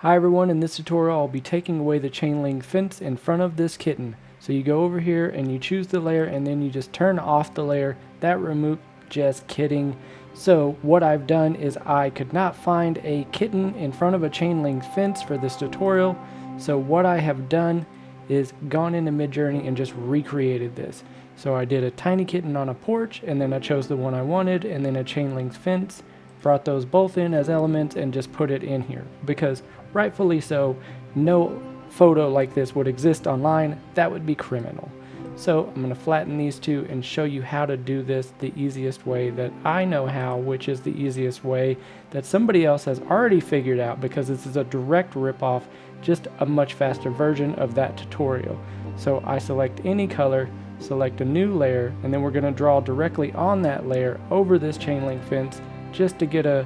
Hi everyone, in this tutorial I'll be taking away the chain link fence in front of this kitten. So you go over here and you choose the layer and then you just turn off the layer. That remove, just kidding. So what I've done is I could not find a kitten in front of a chain link fence for this tutorial. So what I have done is gone into Midjourney and just recreated this. So I did a tiny kitten on a porch and then I chose the one I wanted and then a chain link fence. Brought those both in as elements and just put it in here because rightfully so, no photo like this would exist online. That would be criminal. So I'm going to flatten these two and show you how to do this the easiest way that I know how, which is the easiest way that somebody else has already figured out because this is a direct ripoff, just a much faster version of that tutorial. So I select any color, select a new layer, and then we're going to draw directly on that layer over this chain link fence just to get a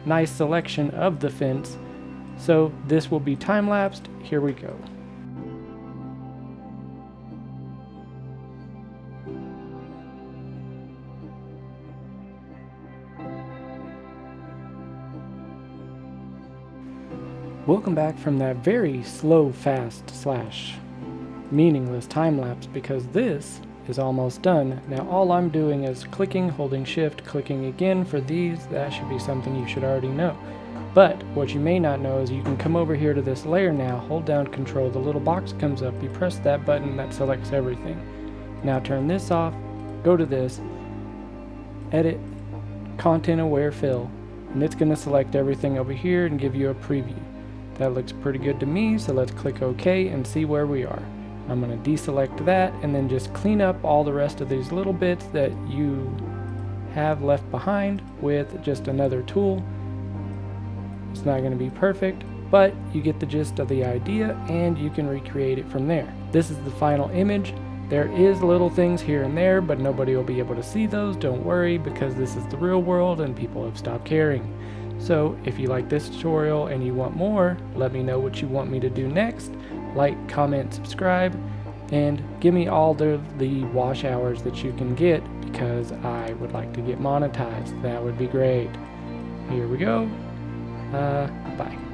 nice selection of the fence. So this will be time-lapsed. Here we go. Welcome back from that very slow, fast / meaningless time-lapse because this is almost done. Now all I'm doing is clicking, holding shift, clicking again for these. That should be something you should already know. But what you may not know is you can come over here to this layer now, hold down control, the little box comes up, you press that button, that selects everything. Now turn this off, go to this, edit, content aware fill, and it's going to select everything over here and give you a preview. That looks pretty good to me, so let's click OK and see where we are. I'm going to deselect that and then just clean up all the rest of these little bits that you have left behind with just another tool. It's not going to be perfect, but you get the gist of the idea and you can recreate it from there. This is the final image. There is little things here and there, but nobody will be able to see those. Don't worry, because this is the real world and people have stopped caring. So if you like this tutorial and you want more, let me know what you want me to do next. Like, comment, subscribe, and give me all the wash hours that you can get because I would like to get monetized. That would be great. Here we go. Bye.